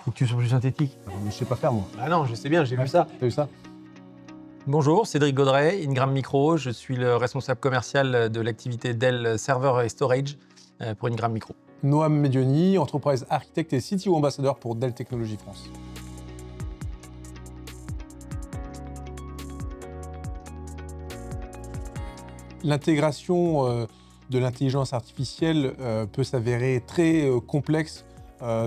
Faut que tu sois plus synthétique. Je sais pas faire, moi. Ah non, je sais bien, j'ai vu ça. T'as vu ça? Bonjour, Cédric Gaudret, Ingram Micro. Je suis le responsable commercial de l'activité Dell Server et Storage pour Ingram Micro. Noam Medioni, entreprise architecte et CTO ambassadeur pour Dell Technologies France. L'intégration de l'intelligence artificielle peut s'avérer très complexe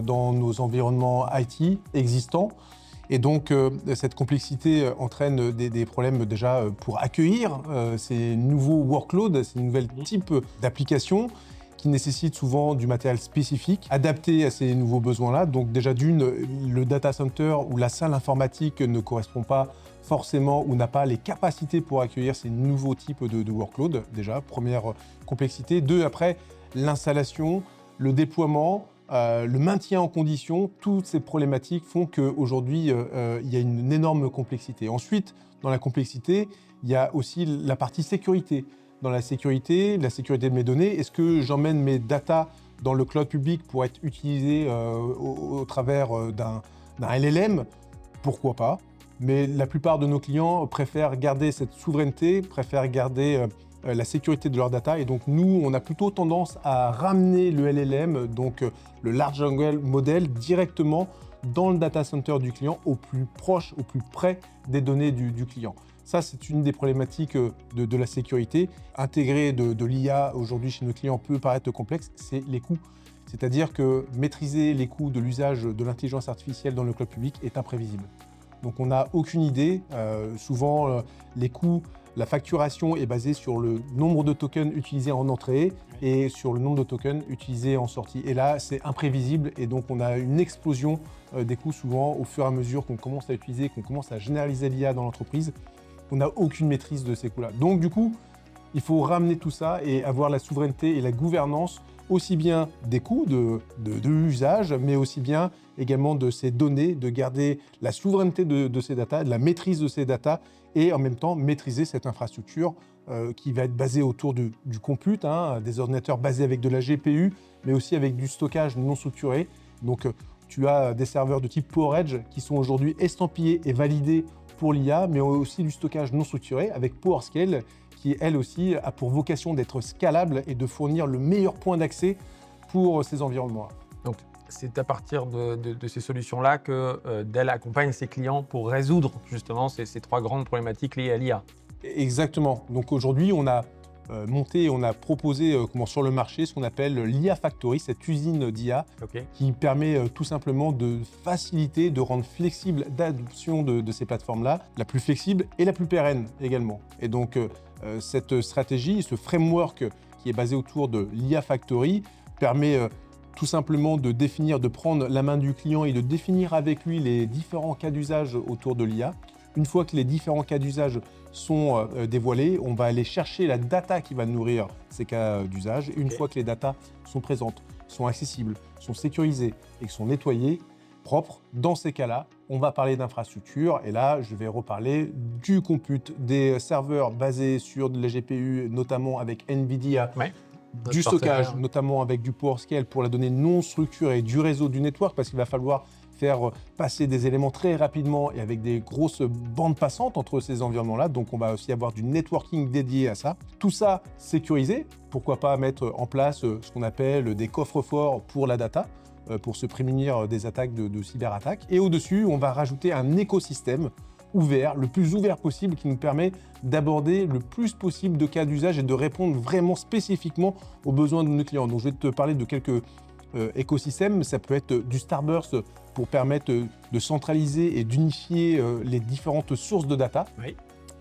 dans nos environnements IT existants. Et donc, cette complexité entraîne des problèmes déjà pour accueillir ces nouveaux workloads, ces nouvelles types d'applications qui nécessitent souvent du matériel spécifique, adapté à ces nouveaux besoins-là. Donc déjà le data center ou la salle informatique ne correspond pas forcément ou n'a pas les capacités pour accueillir ces nouveaux types de workloads, déjà, première complexité. Deux, après, l'installation, le déploiement, le maintien en condition, toutes ces problématiques font qu'aujourd'hui, il y a une énorme complexité. Ensuite, dans la complexité, il y a aussi la partie sécurité. Dans la sécurité de mes données, est-ce que j'emmène mes datas dans le cloud public pour être utilisées au travers d'un LLM? Pourquoi pas? Mais la plupart de nos clients préfèrent garder cette souveraineté, préfèrent garder la sécurité de leurs data. Et donc, nous, on a plutôt tendance à ramener le LLM, donc le Large Language Model, directement dans le data center du client, au plus proche, au plus près des données du client. Ça, c'est une des problématiques de la sécurité. Intégrer de l'IA aujourd'hui chez nos clients peut paraître complexe, c'est les coûts. C'est-à-dire que maîtriser les coûts de l'usage de l'intelligence artificielle dans le cloud public est imprévisible. Donc on n'a aucune idée. Souvent, les coûts, la facturation est basée sur le nombre de tokens utilisés en entrée et sur le nombre de tokens utilisés en sortie. Et là, c'est imprévisible et donc on a une explosion des coûts souvent au fur et à mesure qu'on commence à utiliser, qu'on commence à généraliser l'IA dans l'entreprise. On n'a aucune maîtrise de ces coûts-là. Donc du coup, il faut ramener tout ça et avoir la souveraineté et la gouvernance aussi bien des coûts de usage, mais aussi bien également de ces données, de garder la souveraineté de ces datas, de la maîtrise de ces datas et en même temps maîtriser cette infrastructure qui va être basée autour du compute, des ordinateurs basés avec de la GPU, mais aussi avec du stockage non structuré. Donc tu as des serveurs de type PowerEdge qui sont aujourd'hui estampillés et validés pour l'IA, mais aussi du stockage non structuré avec PowerScale, qui elle aussi a pour vocation d'être scalable et de fournir le meilleur point d'accès pour ces environnements-là. Donc, c'est à partir de ces solutions-là que Dell accompagne ses clients pour résoudre justement ces trois grandes problématiques liées à l'IA. Exactement. Donc aujourd'hui, on a monté, on a proposé sur le marché ce qu'on appelle l'IA Factory, cette usine d'IA qui permet tout simplement de faciliter, de rendre flexible l'adoption de ces plateformes-là, la plus flexible et la plus pérenne également. Et donc cette stratégie, ce framework qui est basé autour de l'IA Factory permet tout simplement de définir, de prendre la main du client et de définir avec lui les différents cas d'usage autour de l'IA. Une fois que les différents cas d'usage sont dévoilés, on va aller chercher la data qui va nourrir ces cas d'usage. Une fois que les datas sont présentes, sont accessibles, sont sécurisées et sont nettoyées, propres, dans ces cas-là, on va parler d'infrastructure. Et là, je vais reparler du compute, des serveurs basés sur de la GPU, notamment avec NVIDIA, du stockage, notamment avec du PowerScale pour la donnée non structurée, du réseau, du network, parce qu'il va falloir faire passer des éléments très rapidement et avec des grosses bandes passantes entre ces environnements-là. Donc, on va aussi avoir du networking dédié à ça. Tout ça sécurisé. Pourquoi pas mettre en place ce qu'on appelle des coffres-forts pour la data, pour se prémunir des attaques de cyberattaques. Et au-dessus, on va rajouter un écosystème ouvert, le plus ouvert possible, qui nous permet d'aborder le plus possible de cas d'usage et de répondre vraiment spécifiquement aux besoins de nos clients. Donc, je vais te parler de quelques écosystèmes. Ça peut être du Starburst pour permettre de centraliser et d'unifier les différentes sources de data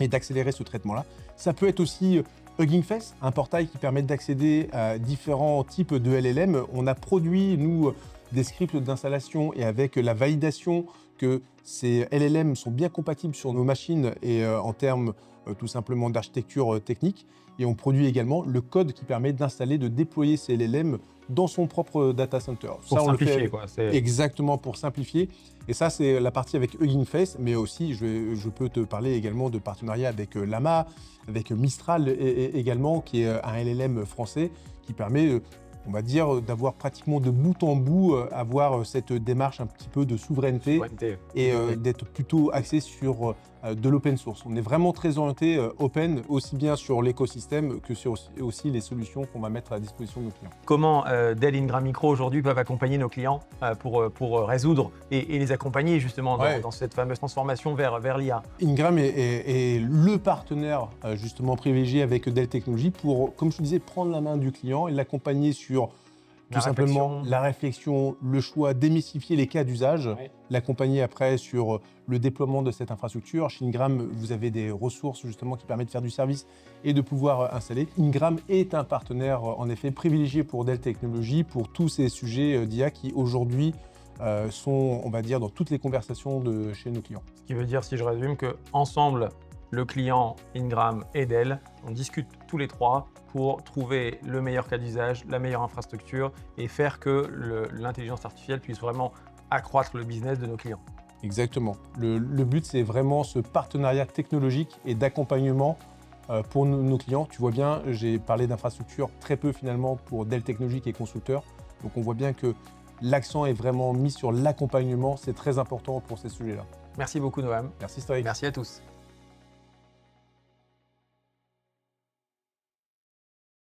et d'accélérer ce traitement-là. Ça peut être aussi Hugging Face, un portail qui permet d'accéder à différents types de LLM. On a produit, nous, des scripts d'installation et avec la validation que ces LLM sont bien compatibles sur nos machines et en termes tout simplement d'architecture technique. Et on produit également le code qui permet d'installer, de déployer ces LLM dans son propre data center. Pour ça, simplifier, on le fait exactement pour simplifier. Et ça, c'est la partie avec Hugging Face, mais aussi, je peux te parler également de partenariat avec Llama, avec Mistral également, qui est un LLM français qui permet on va dire, d'avoir pratiquement de bout en bout, avoir cette démarche un petit peu de souveraineté et d'être plutôt axé sur de l'open source. On est vraiment très orienté open, aussi bien sur l'écosystème que sur aussi les solutions qu'on va mettre à la disposition de nos clients. Comment Dell Ingram Micro aujourd'hui peuvent accompagner nos clients pour résoudre et les accompagner justement dans cette fameuse transformation vers l'IA? Ingram est le partenaire justement privilégié avec Dell Technologies pour, comme je te disais, prendre la main du client et l'accompagner sur tout simplement la réflexion, le choix, démystifier les cas d'usage, l'accompagner après sur le déploiement de cette infrastructure. Chez Ingram, vous avez des ressources justement qui permettent de faire du service et de pouvoir installer. Ingram est un partenaire en effet privilégié pour Dell Technologies pour tous ces sujets d'IA qui aujourd'hui sont, on va dire, dans toutes les conversations de chez nos clients. Ce qui veut dire, si je résume, qu'ensemble, le client, Ingram et Dell, on discute tous les trois pour trouver le meilleur cas d'usage, la meilleure infrastructure et faire que l'intelligence artificielle puisse vraiment accroître le business de nos clients. Exactement. Le but, c'est vraiment ce partenariat technologique et d'accompagnement pour nos clients. Tu vois bien, j'ai parlé d'infrastructure très peu finalement pour Dell Technologies qui est constructeur. Donc on voit bien que l'accent est vraiment mis sur l'accompagnement. C'est très important pour ces sujets-là. Merci beaucoup Noam. Merci Stéphane. Merci à tous.